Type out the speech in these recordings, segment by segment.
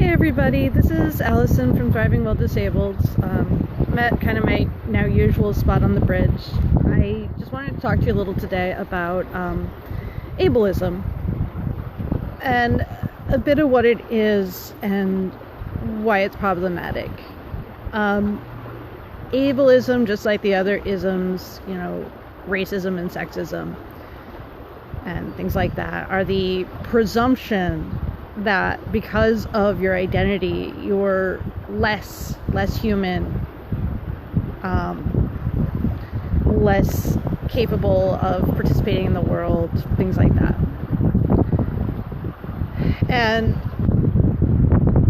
Hey everybody, this is Allison from Thriving While Disabled. I'm at kind of my now usual spot on the bridge. I just wanted to talk to you a little today about ableism and a bit of what it is and why it's problematic. Ableism, just like the other isms, racism and sexism and things like that, are the presumption that because of your identity, you're less human, less capable of participating in the world, things like that. And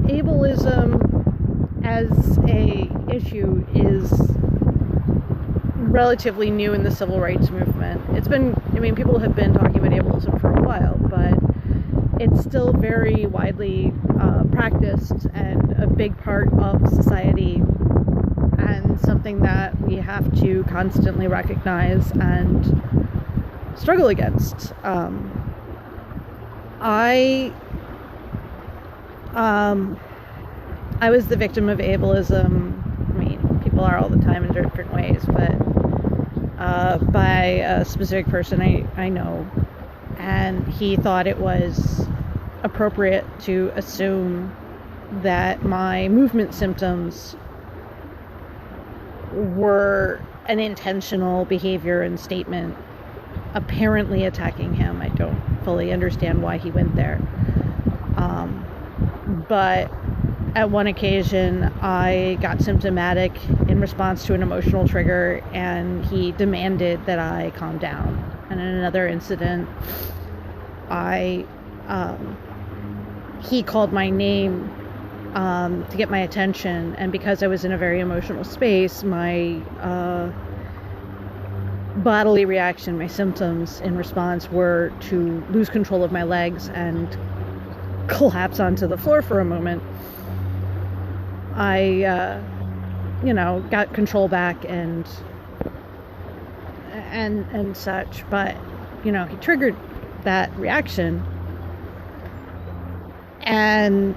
ableism as a issue is relatively new in the civil rights movement. People have been talking about ableism for a while, but it's still very widely practiced and a big part of society, and something that we have to constantly recognize and struggle against. I was the victim of ableism. People are all the time in different ways, but by a specific person I know. And he thought it was appropriate to assume that my movement symptoms were an intentional behavior and statement, apparently attacking him. I don't fully understand why he went there. But at one occasion, I got symptomatic in response to an emotional trigger, and he demanded that I calm down. And in another incident, he called my name to get my attention, and because I was in a very emotional space, my bodily reaction, my symptoms in response were to lose control of my legs and collapse onto the floor for a moment. I got control back and such, but he triggered that reaction, and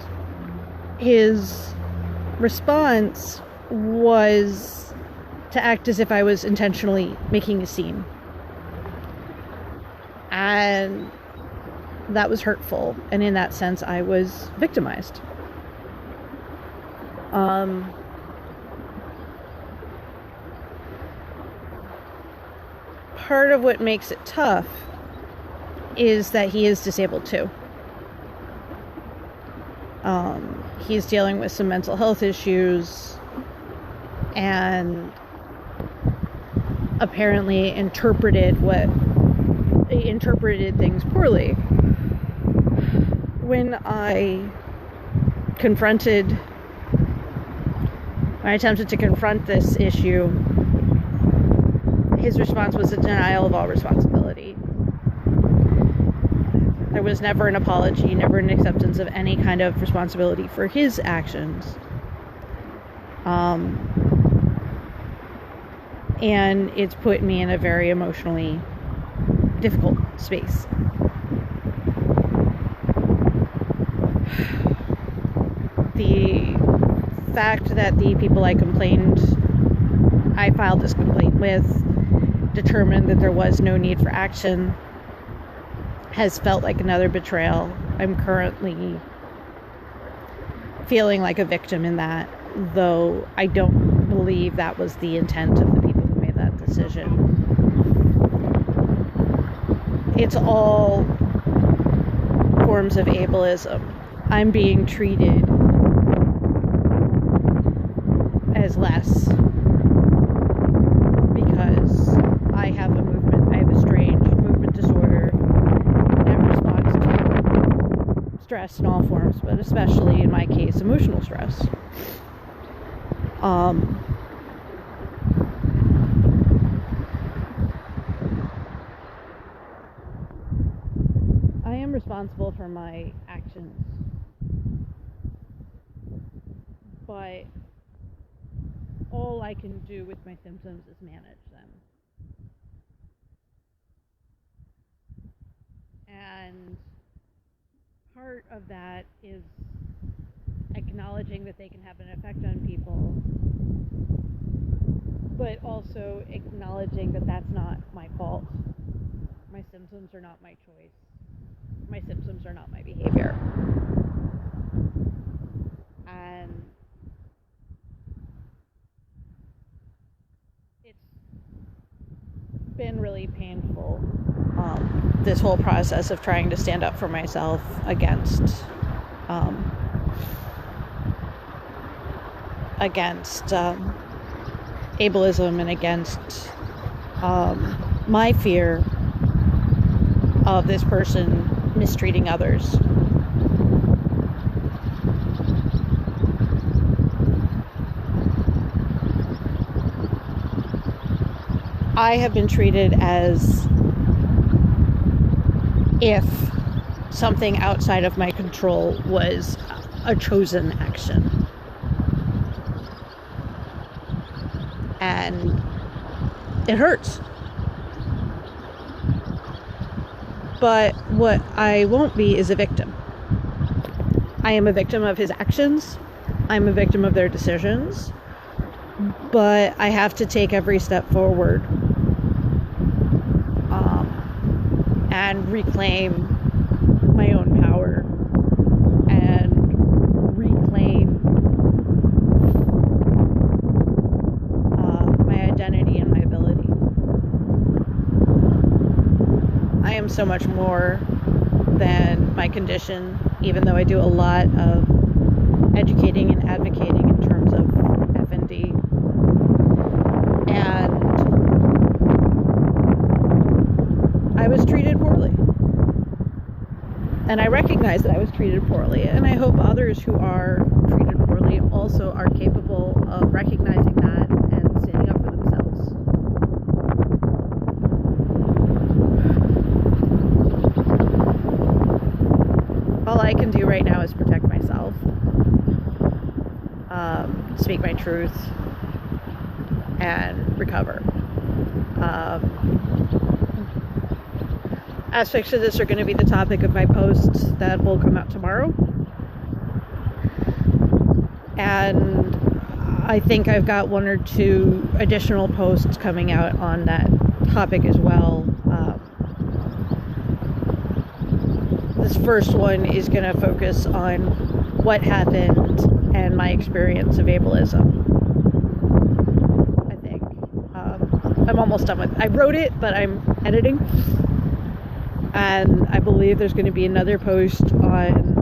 his response was to act as if I was intentionally making a scene, and that was hurtful, and in that sense I was victimized. Part of what makes it tough is that he is disabled too. He's dealing with some mental health issues and apparently interpreted things poorly. When I attempted to confront this issue, his response was a denial of all responsibility. There was never an apology, never an acceptance of any kind of responsibility for his actions. And it's put me in a very emotionally difficult space. The fact that the people I filed this complaint with determined that there was no need for action has felt like another betrayal. I'm currently feeling like a victim in that, though I don't believe that was the intent of the people who made that decision. It's all forms of ableism. I'm being treated as less because I have a strange movement disorder that responds to stress in all forms, but especially in my case, emotional stress. I am responsible for my actions, but all I can do with my symptoms is manage them. And part of that is acknowledging that they can have an effect on people, but also acknowledging that that's not my fault. My symptoms are not my choice. My symptoms are not my behavior. And it's been really painful, this whole process of trying to stand up for myself against ableism and against my fear of this person mistreating others. I have been treated as if something outside of my control was a chosen action. And it hurts. But what I won't be is a victim. I am a victim of his actions. I'm a victim of their decisions. But I have to take every step forward and reclaim my own power and reclaim my identity and my ability. I am so much more than my condition, even though I do a lot of educating and advocating in terms of F&D. And I was treated poorly. And I recognize that I was treated poorly, and I hope others who are treated poorly also are capable of recognizing that and standing up for themselves. All I can do right now is protect myself, speak my truth, and recover. Aspects of this are going to be the topic of my posts that will come out tomorrow. And I think I've got 1 or 2 additional posts coming out on that topic as well. This first one is going to focus on what happened and my experience of ableism. I think. I'm almost done with it. I wrote it, but I'm editing. And I believe there's going to be another post on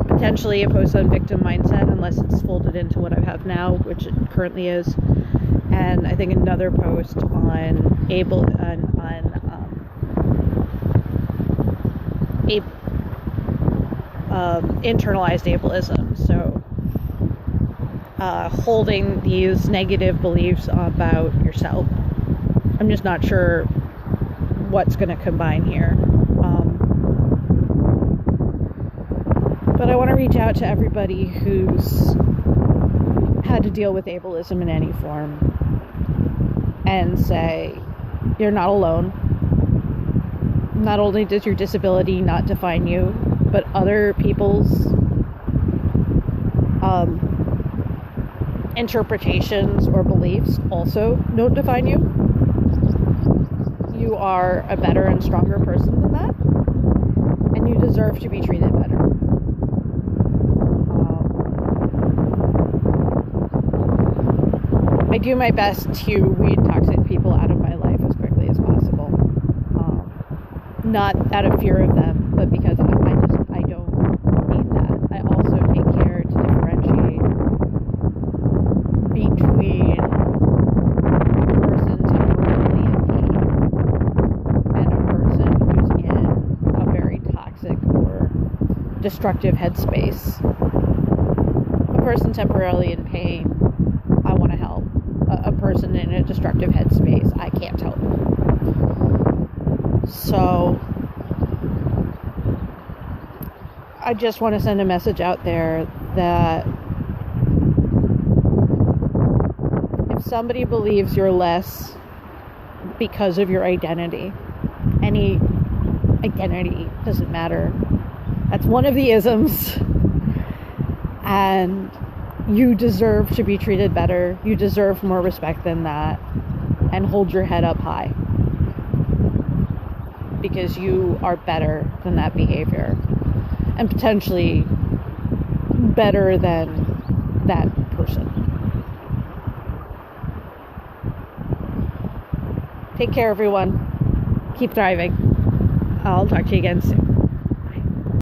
potentially a post on victim mindset, unless it's folded into what I have now, which it currently is. And I think another post on internalized ableism. So holding these negative beliefs about yourself. I'm just not sure what's going to combine here. But I want to reach out to everybody who's had to deal with ableism in any form and say, you're not alone. Not only does your disability not define you, but other people's interpretations or beliefs also don't define you. You are a better and stronger person than that, and you deserve to be treated better. I do my best to weed toxic people out of my life as quickly as possible. Not out of fear of them, but because I don't need that. I also take care to differentiate between a person temporarily in pain and a person who's in a very toxic or destructive headspace. A person temporarily in pain, I want to help. A person in a destructive headspace, I can't help. So I just want to send a message out there that if somebody believes you're less because of your identity, any identity doesn't matter, That's one of the isms. And you deserve to be treated better. You deserve more respect than that. And hold your head up high. Because you are better than that behavior. And potentially better than that person. Take care, everyone. Keep thriving. I'll talk to you again soon.